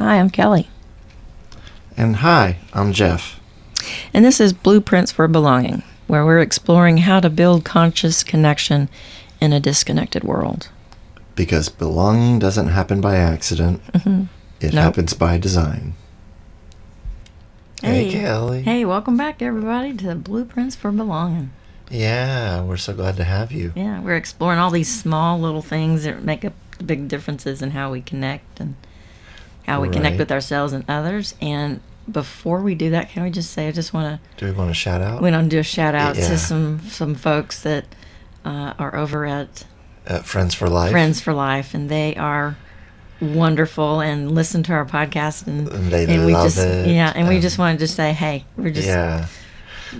Hi, I'm Kelly. And hi, I'm Geoff. And this is Blueprints for Belonging, where we're exploring how to build conscious connection in a disconnected world. Because belonging doesn't happen by accident. Mm-hmm. It happens by design. Hey, Kelly. Hey, welcome back, everybody, to Blueprints for Belonging. Yeah, we're so glad to have you. Yeah, we're exploring all these small little things that make up big differences in how we connect and how we connect with ourselves and others. And before we do that, can we just say, do we want to shout out? We want to do a shout out to some folks that are over at Friends for Life. Friends for Life, and they are wonderful and listen to our podcast, and we love it. Yeah, and we just wanted to say, hey, we're just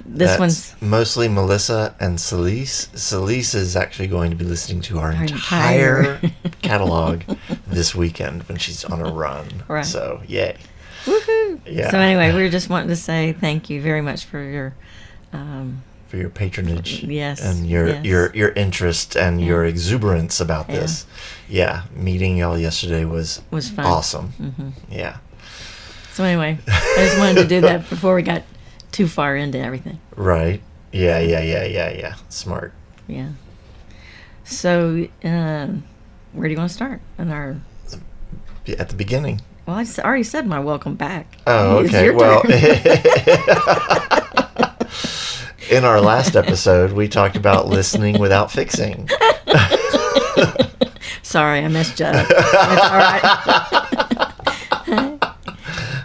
This one's mostly Melissa and Celise. Celise is actually going to be listening to our entire catalog this weekend when she's on a run. Right. So, yay. Woohoo! Yeah. So anyway, we just wanting to say thank you very much for your patronage. Yes. And your interest and your exuberance about this. Yeah. Meeting y'all yesterday was fun. Awesome. Mm-hmm. Yeah. So anyway, I just wanted to do that before we got too far into everything. Right. Yeah. Smart. Yeah. So, where do you want to start? At the beginning. Well, I already said my welcome back. Oh, okay. Well, in our last episode, we talked about listening without fixing. Sorry, I messed you up. That's all right.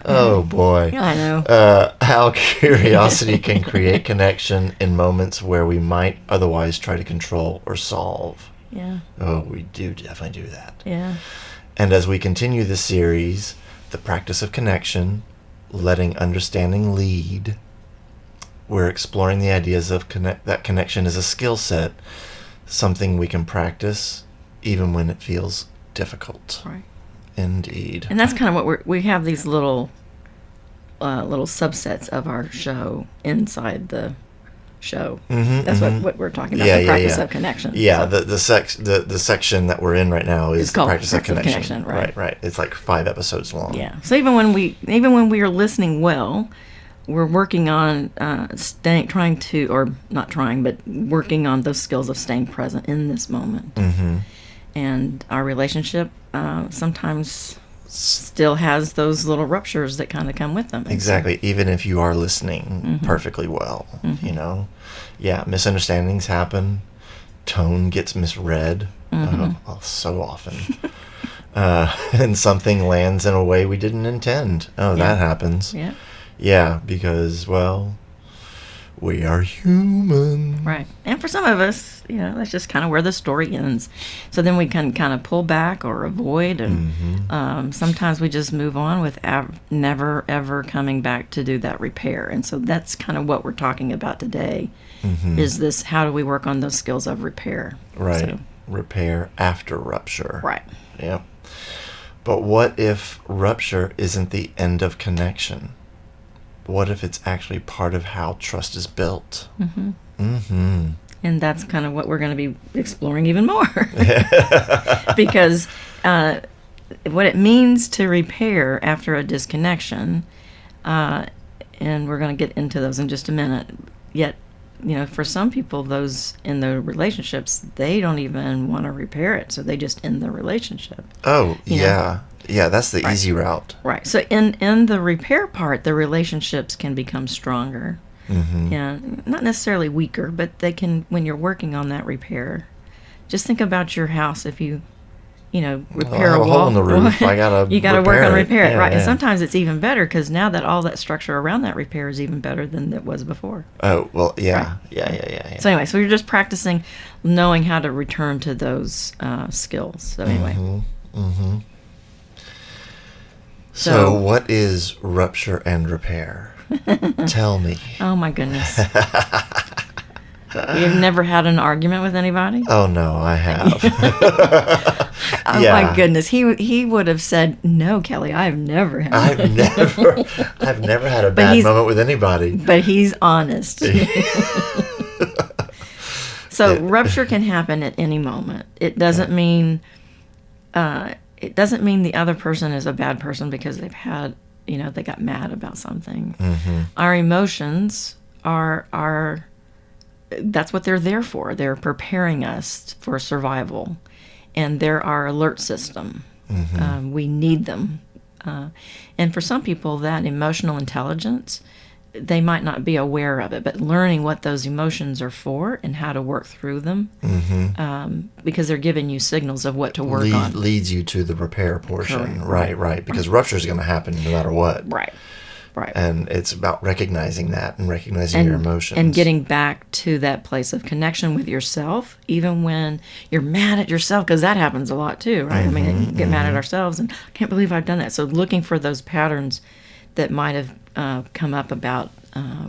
Oh, boy. I know. How curiosity can create connection in moments where we might otherwise try to control or solve. Yeah. Oh, we do definitely do that. Yeah. And as we continue this series, the practice of connection, letting understanding lead, we're exploring the ideas of that connection is a skill set, something we can practice even when it feels difficult. Right. Indeed. And that's kind of what we have these little subsets of our show inside the show. Mm-hmm, that's what we're talking about. The practice of connection. Yeah, so. the section that we're in right now is the practice of connection. Right. It's like 5 episodes long. Yeah. So even when we are listening well, we're working on working on those skills of staying present in this moment. Mm-hmm. And our relationship sometimes still has those little ruptures that kind of come with them. Exactly. Even if you are listening perfectly well, misunderstandings happen. Tone gets misread so often. And something lands in a way we didn't intend. That happens. Yeah. Yeah, because, well, we are human. Right. And for some of us, that's just kind of where the story ends. So then we can kind of pull back or avoid. And sometimes we just move on with never, ever coming back to do that repair. And so that's kind of what we're talking about today, is this, how do we work on those skills of repair? Right. So, repair after rupture. Right. Yeah. But what if rupture isn't the end of connection? What if it's actually part of how trust is built? And that's kind of what we're going to be exploring even more. Because what it means to repair after a disconnection, and we're going to get into those in just a minute, yet, for some people, those in the relationships, they don't even want to repair it, so they just end the relationship. Oh, yeah. Yeah, that's the easy route. Right. So in the repair part, the relationships can become stronger. And not necessarily weaker, but they can, when you're working on that repair. Just think about your house. If you repair a wall, hole in the roof, you gotta work on repair it, yeah, right? Yeah. And sometimes it's even better because now that all that structure around that repair is even better than it was before. Oh, well, yeah. Right. Yeah. So anyway, so you're just practicing knowing how to return to those skills. So anyway. So what is rupture and repair? Tell me. Oh my goodness. You've never had an argument with anybody? Oh no, I have. Oh my goodness. He would have said, "No, Kelly, I've never had." I've never had a bad moment with anybody. But he's honest. So rupture can happen at any moment. It doesn't mean it doesn't mean the other person is a bad person because they've had, they got mad about something. Mm-hmm. Our emotions are that's what they're there for. They're preparing us for survival, and they're our alert system. Mm-hmm. We need them. And for some people, that emotional intelligence, they might not be aware of it, but learning what those emotions are for and how to work through them, because they're giving you signals of what to work on. Leads you to the repair portion. Correct. Right. Because rupture is going to happen no matter what. Right. And it's about recognizing that and recognizing your emotions. And getting back to that place of connection with yourself, even when you're mad at yourself, because that happens a lot too, right? I mean, we get mad at ourselves and I can't believe I've done that. So looking for those patterns that might have come up about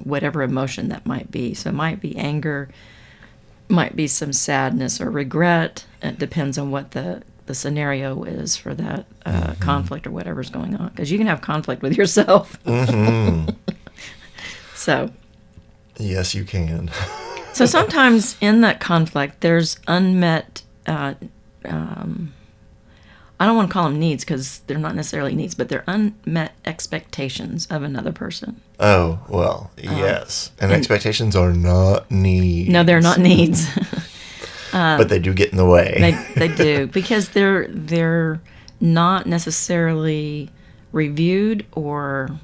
whatever emotion that might be. So it might be anger, might be some sadness or regret. It depends on what the scenario is for that conflict or whatever's going on. Because you can have conflict with yourself. So. Yes, you can. So sometimes in that conflict, there's unmet, I don't want to call them needs because they're not necessarily needs, but they're unmet expectations of another person. Oh, well, yes. And expectations are not needs. No, they're not needs. But they do get in the way. They do, because they're not necessarily reviewed or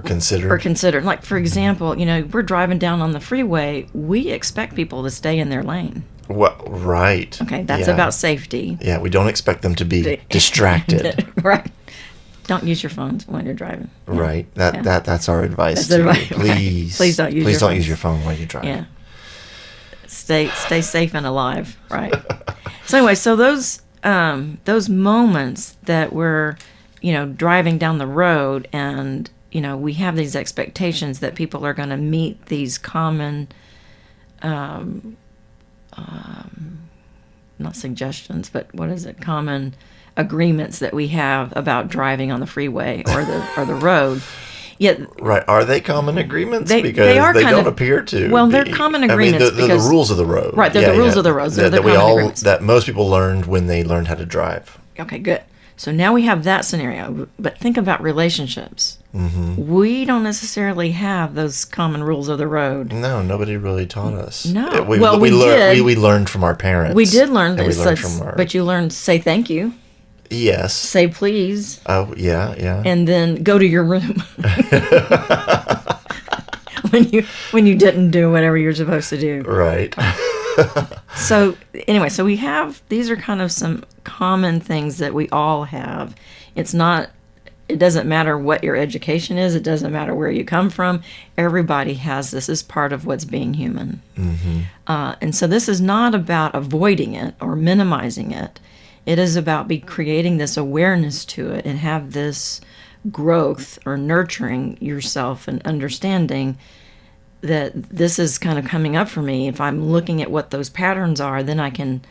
considered. Like, for example, we're driving down on the freeway. We expect people to stay in their lane. Well, right. Okay, that's about safety. Yeah, we don't expect them to be distracted. Right. Don't use your phones when you're driving. Yeah. Right. That's our advice. Right. Please. Please don't use your phone while you're driving. Yeah. Stay safe and alive, right? So anyway, so those moments that we're, driving down the road and, we have these expectations that people are going to meet these common, not suggestions, but what is it? Common agreements that we have about driving on the freeway or the road. Yet, right. Are they common agreements? Because they are they don't appear to. Well, they're common agreements. The rules of the road. Right, they're the rules of the road. So that most people learned when they learned how to drive. Okay, good. So now we have that scenario. But think about relationships. Mm-hmm. We don't necessarily have those common rules of the road. No, nobody really taught us. No. We did. We learned from our parents. We did learn this. But you learned say thank you. Yes. Say please. Oh, yeah. And then go to your room. when you didn't do whatever you're supposed to do. Right. So anyway, so we have, these are kind of some common things that we all have. It doesn't matter what your education is. It doesn't matter where you come from. Everybody has this as part of what's being human. Mm-hmm. And so this is not about avoiding it or minimizing it. It is about creating this awareness to it and have this growth or nurturing yourself and understanding that this is kind of coming up for me. If I'm looking at what those patterns are, then I can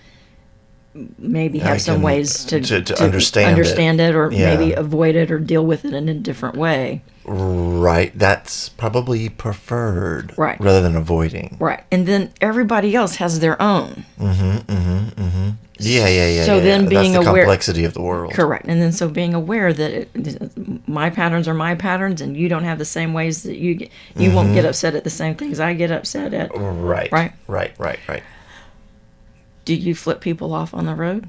maybe have some ways to understand it or maybe avoid it or deal with it in a different way. Right. That's probably preferred. Right. Rather than avoiding. Right. And then everybody else has their own. Yeah. So then being that's the aware, complexity of the world. Correct. And then so being aware that my patterns are my patterns and you don't have the same ways that you won't get upset at the same things I get upset at. Right. Do you flip people off on the road?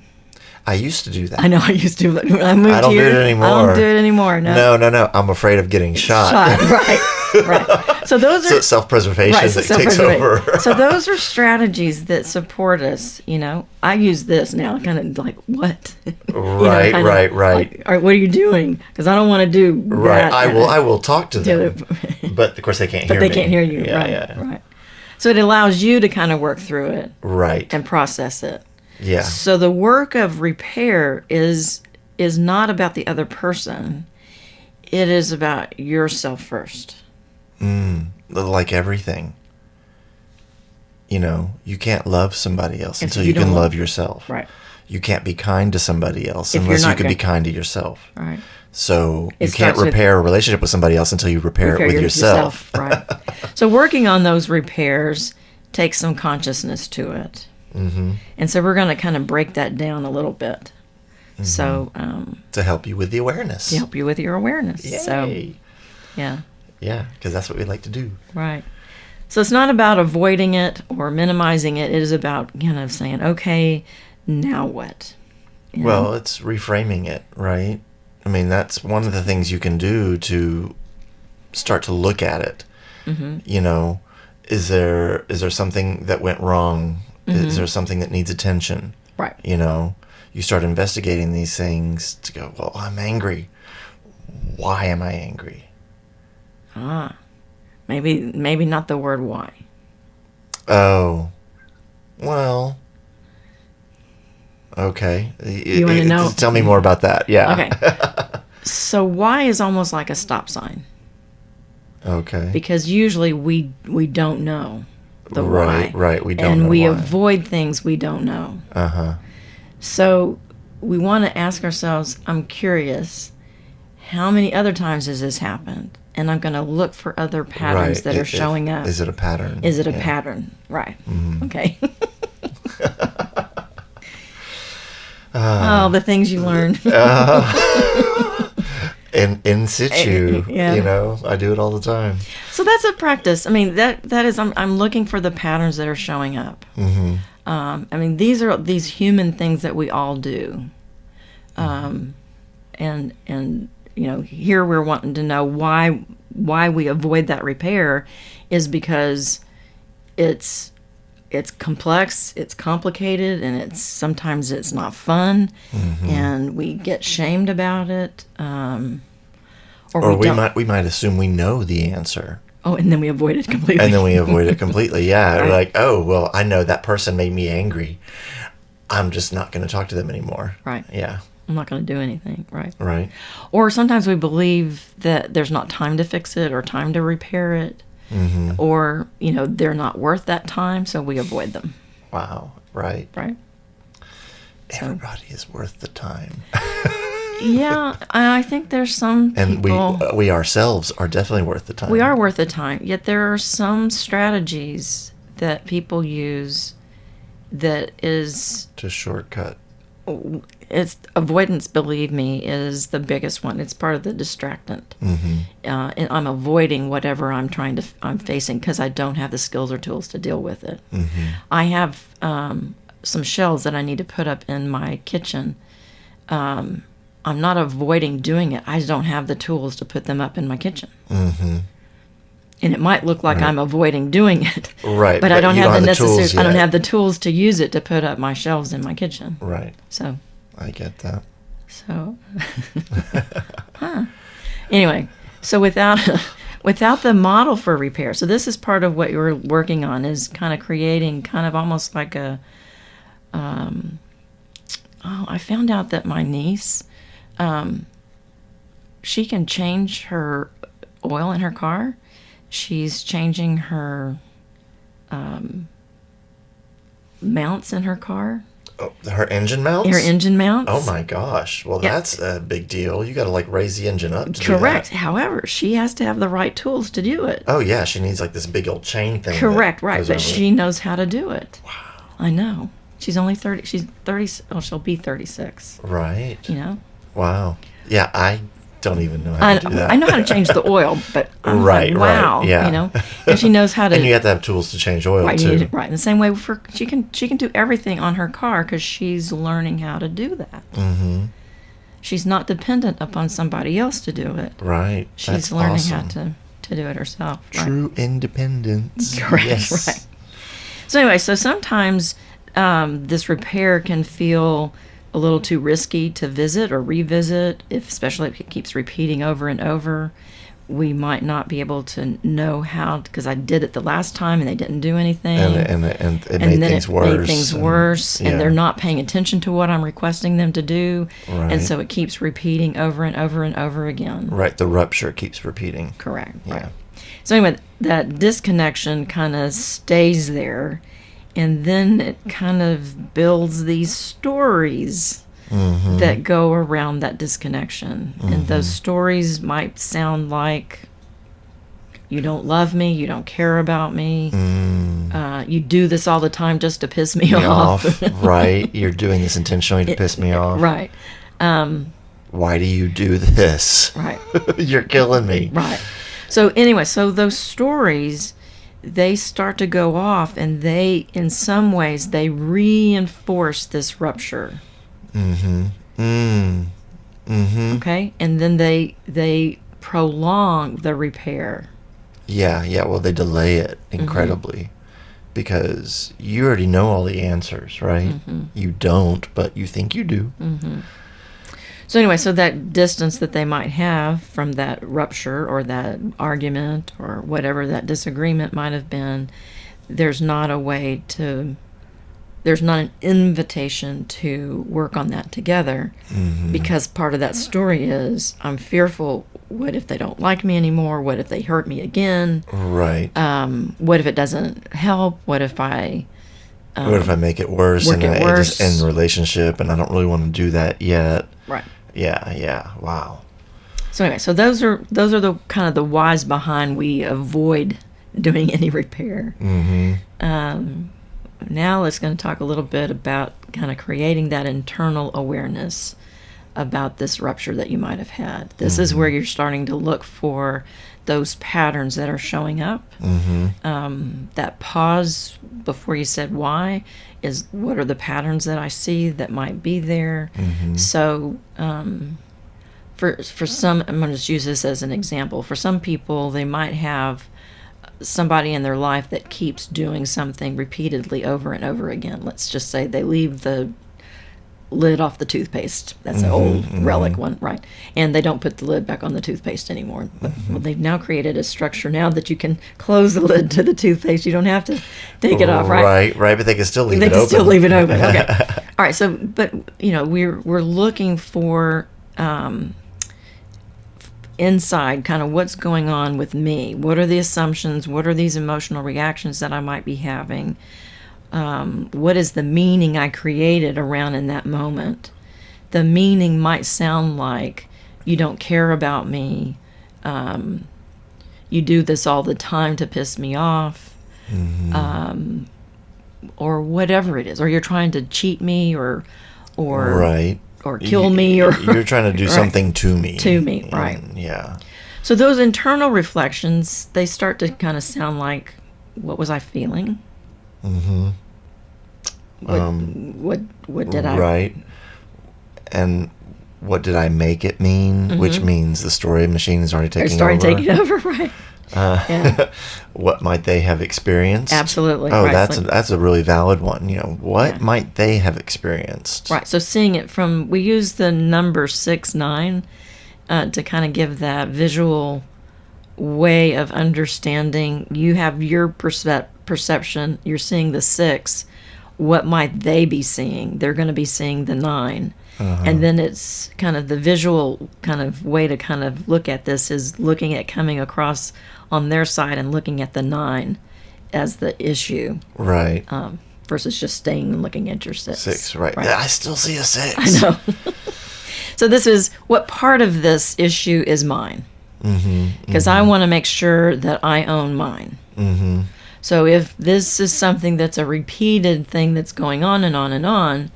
I used to do that. I know I used to. When I moved I don't do it anymore. I don't do it anymore. No. I'm afraid of getting shot. Right. So those are... So it's self-preservation that takes over. So those are strategies that support us, I use this now, kind of like, what? Right. Like, all right, what are you doing? Because I don't want to do right. that. I will talk to them. But, of course, they can't hear me. But they can't hear you. Yeah. Right. So it allows you to kind of work through it. Right. And process it. Yeah. So the work of repair is not about the other person. It is about yourself first. Like everything. You can't love somebody else until you can love yourself. Right. You can't be kind to somebody else unless you can be kind to yourself. Right. So you can't repair a relationship with somebody else until you repair it with yourself. Right. So working on those repairs takes some consciousness to it. And so we're going to kind of break that down a little bit. So to help you with the awareness. to help you with your awareness. Yay. So, yeah. Yeah, because that's what we like to do. Right. So it's not about avoiding it or minimizing it. It is about kind of saying, okay, now what? You know? Well, it's reframing it, right? I mean, that's one of the things you can do to start to look at it. You know, is there something that went wrong? Is there something that needs attention? Right. You know, you start investigating these things to go, well, I'm angry. Why am I angry? Maybe not the word why. Oh, well, okay. You want to know? Tell me more about that. Yeah. Okay. So why is almost like a stop sign. Okay. Because usually we don't know the why. Right. We don't and know we why. avoid things we don't know. Uh-huh. So we want to ask ourselves, I'm curious, how many other times has this happened? And I'm going to look for other patterns that are showing up. Is it a pattern? Is it a pattern? Right. Okay. Oh, the things you learn. In situ, Yeah. you know, I do it all the time. So that's a practice. I mean, that is, I'm looking for the patterns that are showing up. I mean, these are these human things that we all do. And you know, here we're wanting to know why we avoid that repair is because it's complex, it's complicated, and sometimes it's not fun, and we get shamed about it, or we might assume we know the answer. Oh, and then we avoid it completely. And then we avoid it completely. Yeah, Right. Like, oh, well, I know that person made me angry. I'm just not going to talk to them anymore. Right. Yeah. I'm not going to do anything. Right. Right. Or sometimes we believe that there's not time to fix it or time to repair it, or you know they're not worth that time, so we avoid them. Wow. Right. Right. Everybody is worth the time. Yeah, I think there's some And people. we ourselves are definitely worth the time. We are worth the time. Yet there are some strategies that people use that is to shortcut. it's avoidance. Believe me, is the biggest one. It's part of the distractant. And I'm avoiding whatever I'm facing because I don't have the skills or tools to deal with it. I have some shelves that I need to put up in my kitchen. I'm not avoiding doing it. I just don't have the tools to put them up in my kitchen. And it might look like I'm avoiding doing it, Right? But I don't have the necessary. tools I don't yet. have the tools to use it to put up my shelves in my kitchen. Right. So, I get that. Anyway, so without the model for repair, so this is part of what you're working on is kind of creating kind of almost like a. I found out that my niece, she can change her oil in her car. She's changing her mounts in her car. Oh, her engine mounts? Her engine mounts. Oh my gosh. Well, Yeah. that's a big deal. You got to like raise the engine up to Correct. do that. However, she has to have the right tools to do it. Oh yeah, she needs like this big old chain thing. Correct, that right. goes But over she it. knows how to do it. Wow. I know. She's only 30. She's 30. Oh, she'll be 36. Right. You know? Wow. Yeah, I don't even know how to do that. I know how to change the oil, but I'm Right, like, wow. right, yeah. You know? And she knows how to. And you have to have tools to change oil Right, too. right. In the same way, she can do everything on her car because she's learning how to do that. She's not dependent upon somebody else to do it. Right. She's That's learning awesome. how to do it herself. Right? True independence. Correct. Yes. Right. So anyway, so sometimes this repair can feel a little too risky to visit or revisit, especially if it keeps repeating over and over. We might not be able to know how, because I did it the last time and they didn't do anything. And it And made then things it worse. made things worse, and yeah. they're not paying attention to what I'm requesting them to do, Right. and so it keeps repeating over and over and over again. Right. The rupture keeps repeating. Correct. Yeah. Right. So anyway, that disconnection kind of stays there, and then it kind of builds these stories that go around that disconnection. And those stories might sound like, you don't love me, you don't care about me, you do this all the time just to piss me Me off. Right? You're doing this intentionally to piss me off. Right. Why do you do this? Right. You're killing me. Right. So anyway, so those stories, they start to go off, and they, in some ways, they reinforce this rupture. Okay? And then they prolong the repair. Yeah. Well, they delay it incredibly because you already know all the answers, right? You don't, but you think you do. So anyway, so that distance that they might have from that rupture or that argument or whatever that disagreement might have been, there's not an invitation to work on that together, because part of that story is, I'm fearful, what if they don't like me anymore? What if they hurt me again? Right. What if it doesn't help? What if I make it worse and I just end the relationship, and I don't really want to do that yet? Right. Yeah. Wow. So anyway, so those are the kind of the whys behind we avoid doing any repair. Now let's going to talk a little bit about kind of creating that internal awareness about this rupture that you might have had. This is where you're starting to look for those patterns that are showing up. That pause before you said why is, what are the patterns that I see that might be there? So for some, I'm going to just use this as an example. For some people, they might have somebody in their life that keeps doing something repeatedly over and over again. Let's just say they leave the lid off the toothpaste. That's an old relic one, right? And they don't put the lid back on the toothpaste anymore. But well, they've now created a structure now that you can close the lid to the toothpaste. You don't have to take it off, right? Right, but they can still leave it open. They can still leave it open. Okay. All right. So, but we're looking for inside, kind of what's going on with me. What are the assumptions? What are these emotional reactions that I might be having? What is the meaning I created around in that moment? The meaning might sound like, you don't care about me. You do this all the time to piss me off. Or whatever it is. Or you're trying to cheat me or right. Or kill me, or you're trying to do something to me. To me, right. Yeah. So those internal reflections, they start to kind of sound like, what was I feeling? What did I... Right. And what did I make it mean? Which means the story machine is already taking over. Right. What might they have experienced? Absolutely. Oh, right. that's a really valid one. What might they have experienced? Right. So seeing it from, we use the number 6, 9 to kind of give that visual way of understanding. You have your perception. You're seeing the 6. What might they be seeing? They're going to be seeing the 9. And then it's kind of the visual kind of way to kind of look at this is looking at coming across on their side and looking at the 9 as the issue. Right. Versus just staying and looking at your 6. 6, right. Yeah, I still see a 6. I know. So this is, what part of this issue is mine? Because I want to make sure that I own mine. So if this is something that's a repeated thing that's going on and on and on,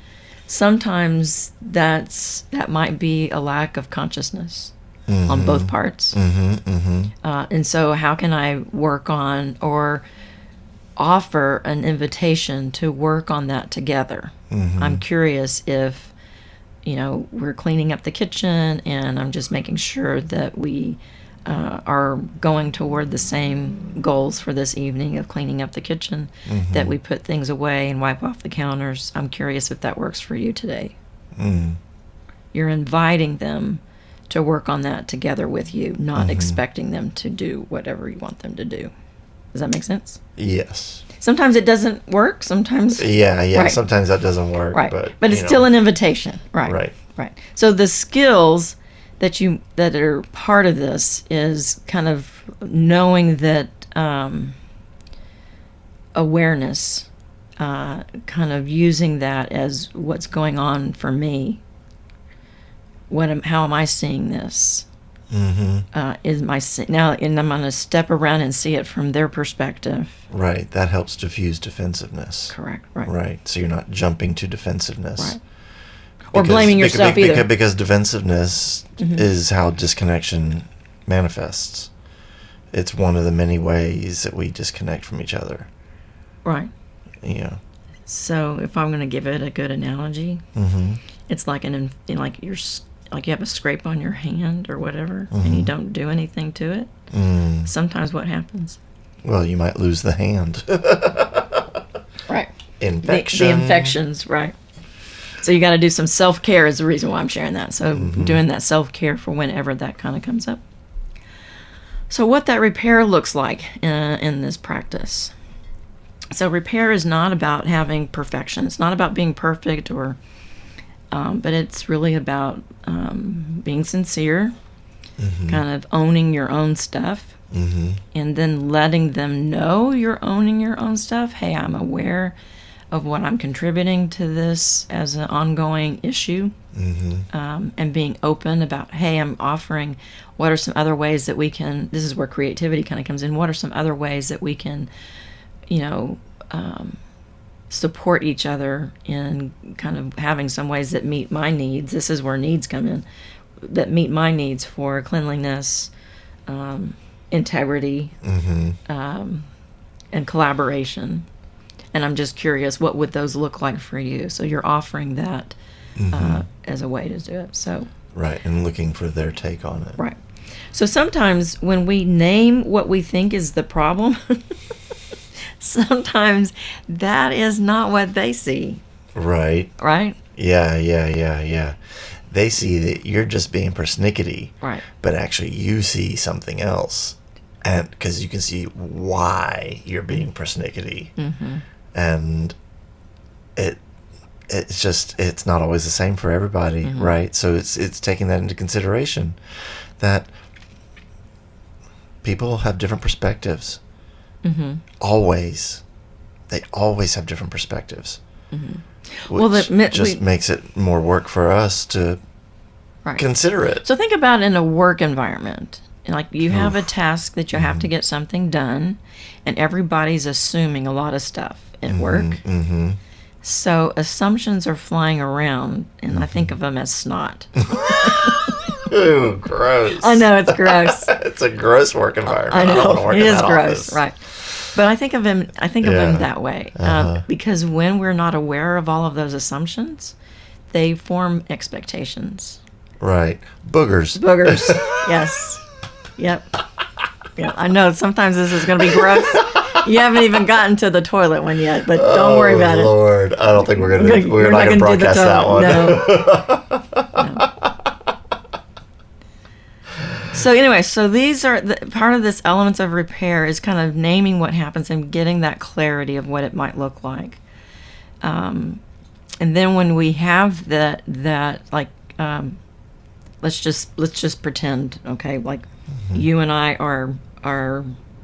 sometimes that might be a lack of consciousness on both parts. And so how can I work on or offer an invitation to work on that together? I'm curious if, we're cleaning up the kitchen and I'm just making sure that we are going toward the same goals for this evening of cleaning up the kitchen, that we put things away and wipe off the counters. I'm curious if that works for you today. You're inviting them to work on that together with you, not expecting them to do whatever you want them to do. Does that make sense? Yes. Sometimes it doesn't work. Sometimes... Yeah. Right. Sometimes that doesn't work. Right. But it's still an invitation. Right. So the skills that are part of this is kind of knowing that awareness, kind of using that as what's going on for me. How am I seeing this? is my now, and I'm going to step around and see it from their perspective. Right. That helps diffuse defensiveness. Correct. Right. Right. So you're not jumping to defensiveness. Right. Or blaming yourself either. Because defensiveness is how disconnection manifests. It's one of the many ways that we disconnect from each other. Right. Yeah. So if I'm going to give it a good analogy, it's like like you have a scrape on your hand or whatever, and you don't do anything to it. Sometimes what happens? Well, you might lose the hand. Right. Infection. The infections, right. So you got to do some self-care is the reason why I'm sharing that. So doing that self-care for whenever that kind of comes up. So what that repair looks like in this practice. So repair is not about having perfection. It's not about being perfect, but it's really about being sincere, kind of owning your own stuff, and then letting them know you're owning your own stuff. Hey, I'm aware of what I'm contributing to this as an ongoing issue, and being open about, hey, I'm offering, what are some other ways that we can, this is where creativity kind of comes in, what are some other ways that we can, support each other in kind of having some ways that meet my needs. This is where needs come in, that meet my needs for cleanliness, integrity, and collaboration. And I'm just curious, what would those look like for you? So you're offering that as a way to do it. So right, and looking for their take on it. Right. So sometimes when we name what we think is the problem, sometimes that is not what they see. Right. Right? Yeah. They see that you're just being persnickety. Right. But actually you see something else. And because you can see why you're being persnickety. And it's not always the same for everybody, right? So it's taking that into consideration, that people have different perspectives. Always. They always have different perspectives. Which makes it more work for us to consider it. So think about in a work environment. Like you have a task that you have to get something done, and everybody's assuming a lot of stuff at work. So assumptions are flying around, and I think of them as snot. Ooh, gross. I know, it's gross. It's a gross work environment. I know, don't wanna work it in is that gross, office. right. But I think of them that way. Because when we're not aware of all of those assumptions, they form expectations. Right. Boogers. Yes. Yep. Yeah, I know sometimes this is going to be gross. You haven't even gotten to the toilet one yet, but don't worry about Lord. I don't think we're not going to broadcast that one. No. So anyway, these are part of this elements of repair is kind of naming what happens and getting that clarity of what it might look like. And then when we have that like, let's just pretend, okay, like you and I are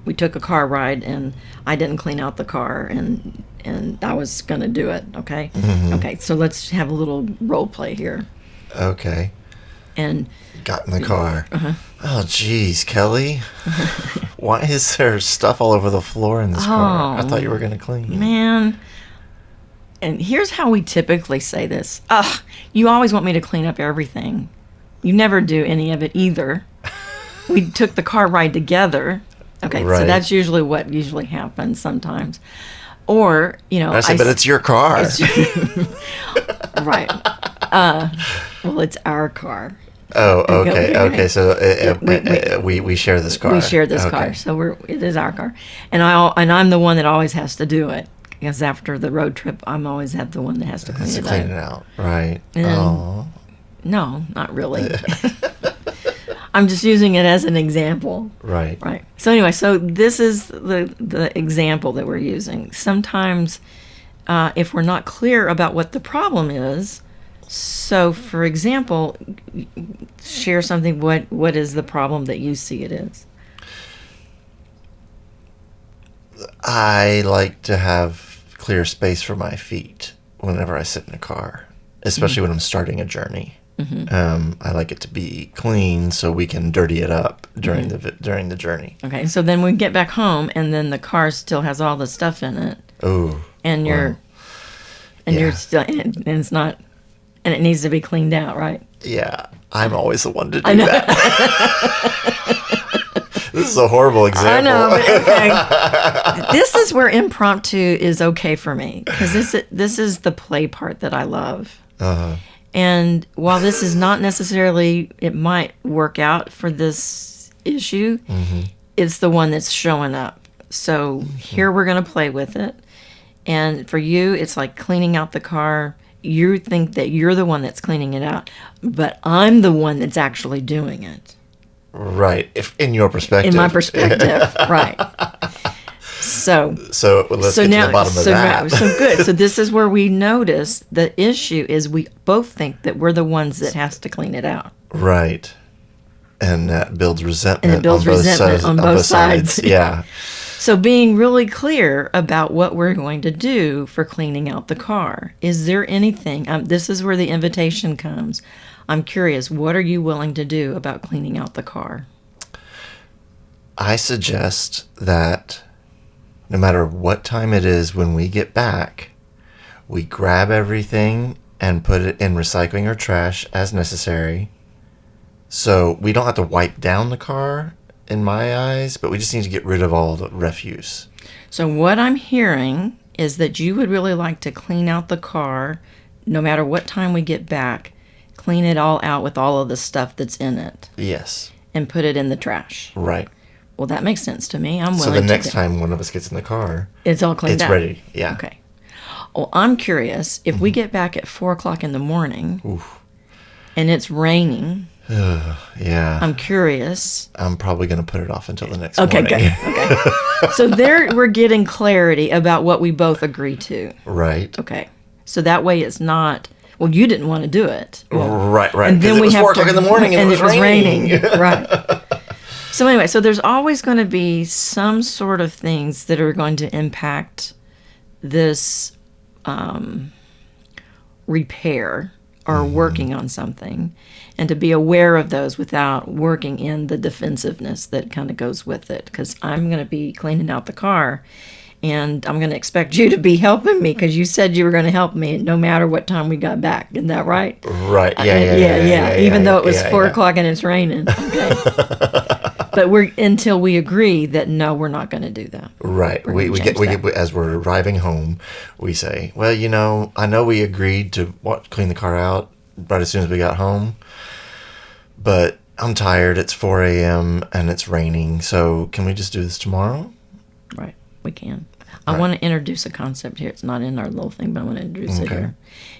we took a car ride and I didn't clean out the car and I was going to do it, okay? Okay, so let's have a little role play here. Okay. And got in the car. Oh, geez, Kelly. Why is there stuff all over the floor in this car? I thought you were going to clean. Man. And here's how we typically say this. You always want me to clean up everything. You never do any of it either. We took the car ride together. Okay, so that's usually what usually happens sometimes. Or, I said, but it's your car. Right. Well, it's our car. Oh, okay. So we share this car. We share this car, so it is our car, and I'm the one that always has to do it because after the road trip, I'm always the one that has to clean it out. Right. Oh. No, not really. I'm just using it as an example. Right. Right. So anyway, this is the example that we're using. Sometimes, if we're not clear about what the problem is. So, for example, share something. What is the problem that you see it is? I like to have clear space for my feet whenever I sit in a car, especially when I'm starting a journey. I like it to be clean so we can dirty it up during the journey. Okay, so then we get back home, and then the car still has all the stuff in it. Oh, And you're still, and it's not, and it needs to be cleaned out, right? Yeah, I'm always the one to do that. This is a horrible example. I know, but okay. This is where impromptu is okay for me, because this is the play part that I love. Uh-huh. And while this is not necessarily, it might work out for this issue, it's the one that's showing up. So here we're going to play with it. And for you, it's like cleaning out the car. You think that you're the one that's cleaning it out, but I'm the one that's actually doing it. Right. If in your perspective. In my perspective, right. So let's get to the bottom of that. So good. So this is where we notice the issue is we both think that we're the ones that has to clean it out. Right. And that builds resentment, on both sides. Yeah. So being really clear about what we're going to do for cleaning out the car. Is there anything, this is where the invitation comes. I'm curious, what are you willing to do about cleaning out the car? I suggest that no matter what time it is when we get back, we grab everything and put it in recycling or trash as necessary. So we don't have to wipe down the car, in my eyes, but we just need to get rid of all the refuse. So what I'm hearing is that you would really like to clean out the car, no matter what time we get back, clean it all out with all of the stuff that's in it. Yes. And put it in the trash. Right. Well, that makes sense to me. I'm willing to. So the next time one of us gets in the car, it's all cleaned out. It's ready. Yeah. Okay. Well, I'm curious, if we get back at 4 o'clock in the morning and it's raining, yeah. I'm curious. I'm probably going to put it off until the next morning. Okay, good. Okay. So there we're getting clarity about what we both agree to. Right. Okay. So that way it's not, well, you didn't want to do it. Well, right. And then it was 4 o'clock in the morning and it was raining. Right. So anyway, so there's always going to be some sort of things that are going to impact this repair or working on something, and to be aware of those without working in the defensiveness that kind of goes with it. Because I'm going to be cleaning out the car, and I'm going to expect you to be helping me because you said you were going to help me no matter what time we got back. Isn't that right? Right. Yeah. Even though it was 4 o'clock and it's raining. Okay. But until we agree that no, we're not going to do that. Right. We get as we're arriving home, we say, well, I know we agreed to clean the car out right as soon as we got home, but I'm tired. It's 4 a.m. and it's raining. So can we just do this tomorrow? Right. We can. I want to introduce a concept here. It's not in our little thing, but I want to introduce it here.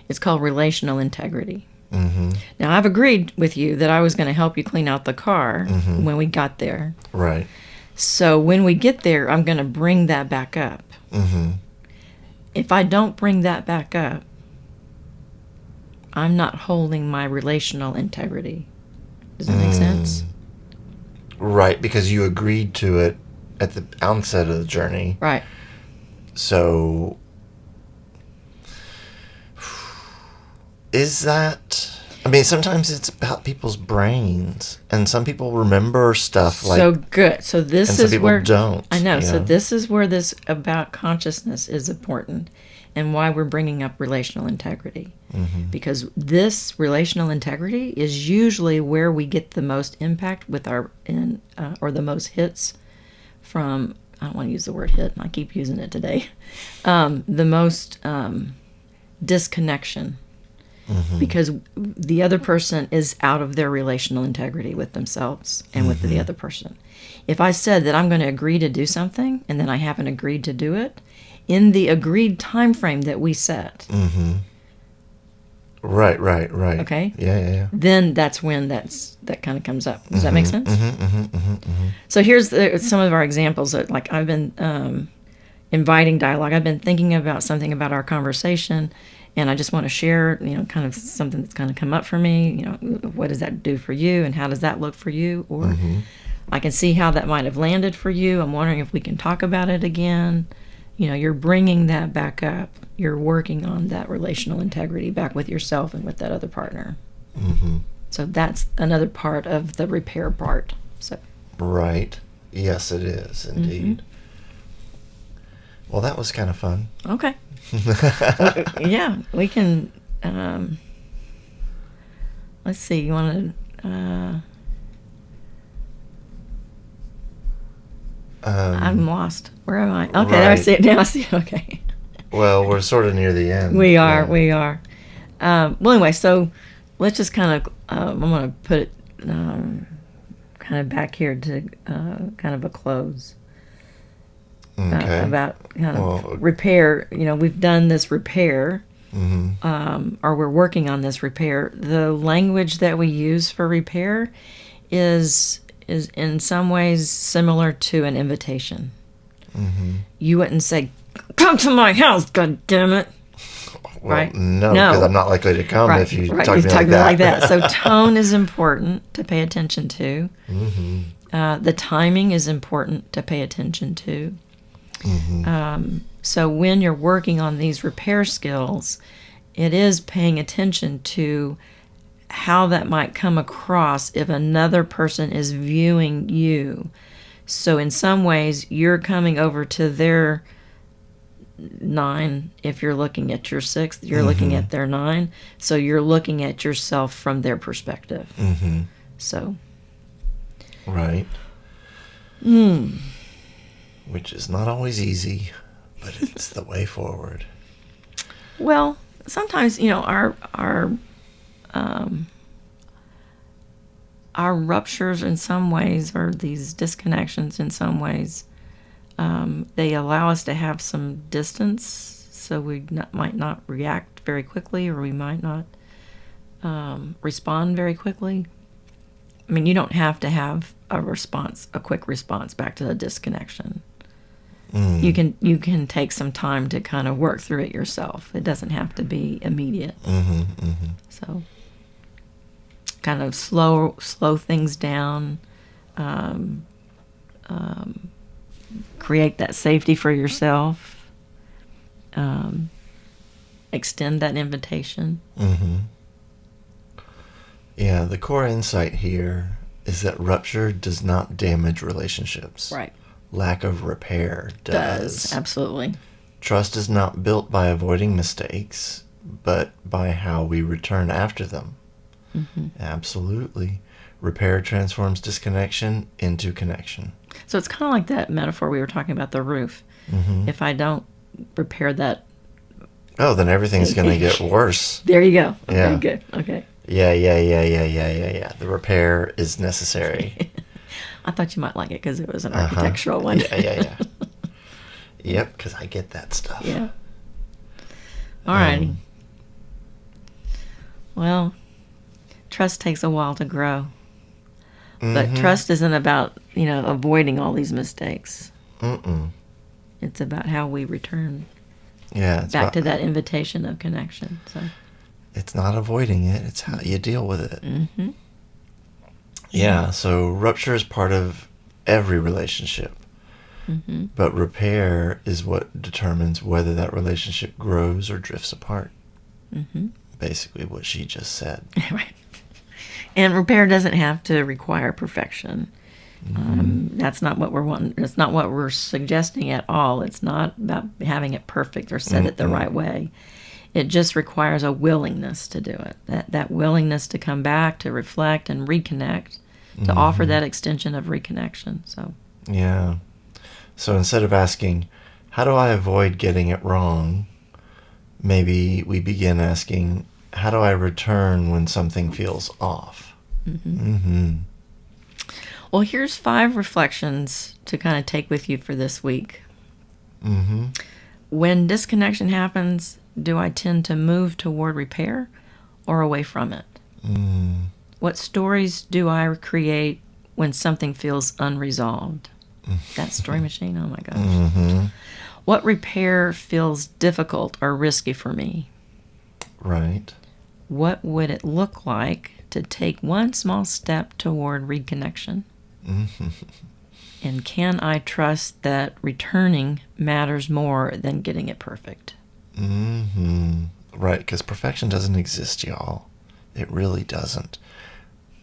It's called relational integrity. Mm-hmm. Now, I've agreed with you that I was going to help you clean out the car when we got there. Right. So when we get there, I'm going to bring that back up. Mm-hmm. If I don't bring that back up, I'm not holding my relational integrity. Does that make sense? Right, because you agreed to it at the onset of the journey. Right. So is that... I mean, sometimes it's about people's brains, and some people remember stuff like... So good. So this is where... And some people don't. I know. So this is where this about consciousness is important, and why we're bringing up relational integrity. Mm-hmm. Because this relational integrity is usually where we get the most impact with or the most hits from... I don't want to use the word hit, and I keep using it today. The most disconnection. Mm-hmm. Because the other person is out of their relational integrity with themselves and with the other person. If I said that I'm going to agree to do something and then I haven't agreed to do it in the agreed time frame that we set. Mm-hmm. Right. Okay? Yeah. Then that's when that kind of comes up. Does that make sense? Mm-hmm. So here's some of our examples that, like, I've been inviting dialogue. I've been thinking about something about our conversation, and I just want to share, kind of something that's kind of come up for me. What does that do for you, and how does that look for you? Or I can see how that might have landed for you. I'm wondering if we can talk about it again. You're bringing that back up. You're working on that relational integrity back with yourself and with that other partner. Mm-hmm. So that's another part of the repair part. So. Right. Yes, it is, indeed. Well, that was kind of fun. Okay. Well, yeah, we can. Let's see. You want to? I'm lost. Where am I? Okay, there I see it now. I see it. Okay. Well, we're sort of near the end. We are. Well, anyway, so let's just kind of. I'm going to put it kind of back here to kind of a close. Okay. About kind of repair. We've done this repair, or we're working on this repair. The language that we use for repair is in some ways similar to an invitation. You wouldn't say, "Come to my house, God damn it!" Well, right? No, because I'm not likely to come if you talk to me like that. So tone is important to pay attention to. The timing is important to pay attention to. So when you're working on these repair skills, it is paying attention to how that might come across if another person is viewing you. So in some ways, you're coming over to their 9. If you're looking at your 6th, you're looking at their 9. So you're looking at yourself from their perspective. So. Right. Which is not always easy, but it's the way forward. Well, sometimes, our ruptures in some ways, or these disconnections in some ways, they allow us to have some distance, so we might not react very quickly, or we might not respond very quickly. I mean, you don't have to have a quick response back to the disconnection. You can take some time to kind of work through it yourself. It doesn't have to be immediate. So, kind of slow things down. Create that safety for yourself. Extend that invitation. Yeah, the core insight here is that rupture does not damage relationships. Right. Lack of repair does. Absolutely. Trust is not built by avoiding mistakes, but by how we return after them. Absolutely. Repair transforms disconnection into connection. So it's kind of like that metaphor we were talking about, the roof. If I don't repair that... Oh, then everything's going to get worse. There you go. Okay, Yeah. good. Okay. Yeah. The repair is necessary. I thought you might like it because it was an architectural one. Yeah. Yep, because I get that stuff. Yeah. All righty. Well, trust takes a while to grow. But trust isn't about, avoiding all these mistakes. It's about how we return back to that invitation of connection. So it's not avoiding it, it's how you deal with it. Yeah, so rupture is part of every relationship. But repair is what determines whether that relationship grows or drifts apart. Basically what she just said. Right. And repair doesn't have to require perfection. That's not what we're wanting. It's not what we're suggesting at all. It's not about having it perfect or said it the right way. It just requires a willingness to do it. That willingness to come back, to reflect and reconnect, to offer that extension of reconnection. So. Yeah. So instead of asking, how do I avoid getting it wrong? Maybe we begin asking, how do I return when something feels off? Well, here's 5 reflections to kind of take with you for this week. When disconnection happens, do I tend to move toward repair or away from it? What stories do I create when something feels unresolved? That story machine, oh my gosh. What repair feels difficult or risky for me? Right. What would it look like to take one small step toward reconnection? And can I trust that returning matters more than getting it perfect? Right, because perfection doesn't exist, y'all. It really doesn't.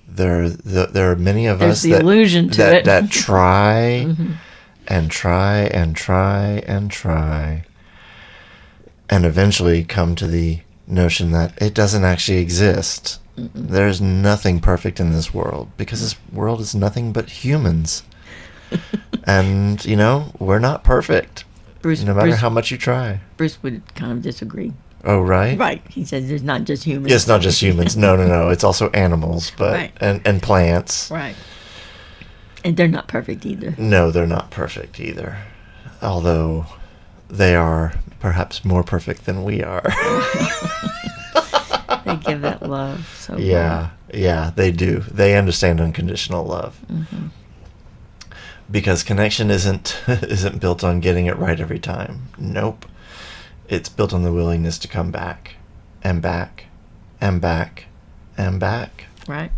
There are many of There's us the illusion to it. that try Mm-hmm. and try and try and try, and eventually come to the notion that it doesn't actually exist. Mm-mm. There's nothing perfect in this world, because this world is nothing but humans. And, we're not perfect, no matter how much you try. Bruce would kind of disagree. Oh, right? Right. He says there's not just humans. It's not just humans. No. It's also animals, but Right. and plants. Right. And they're not perfect either. No, they're not perfect either. Although they are perhaps more perfect than we are. They give that love so well. Yeah, they do. They understand unconditional love. Mm-hmm. Because connection isn't built on getting it right every time. Nope. It's built on the willingness to come back and back and back and back. Right.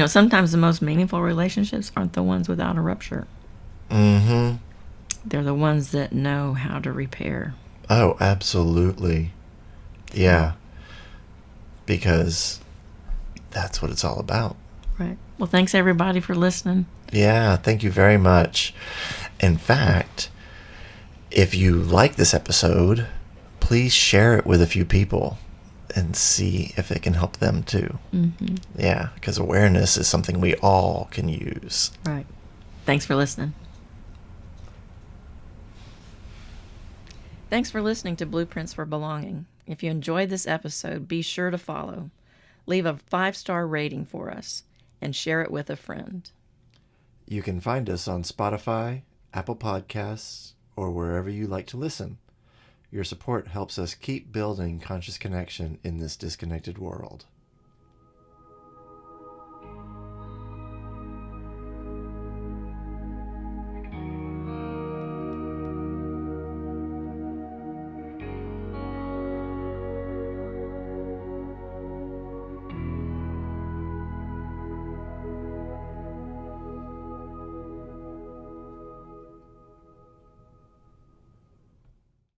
Sometimes the most meaningful relationships aren't the ones without a rupture. Mm-hmm. They're the ones that know how to repair. Oh, absolutely. Yeah. Because that's what it's all about. Right. Well, thanks everybody for listening. Yeah, thank you very much. In fact, if you like this episode, please share it with a few people and see if it can help them too. Mm-hmm. Yeah, because awareness is something we all can use. Right. Thanks for listening. Thanks for listening to Blueprints for Belonging. If you enjoyed this episode, be sure to follow. Leave a 5-star rating for us and share it with a friend. You can find us on Spotify, Apple Podcasts, or wherever you like to listen. Your support helps us keep building conscious connection in this disconnected world.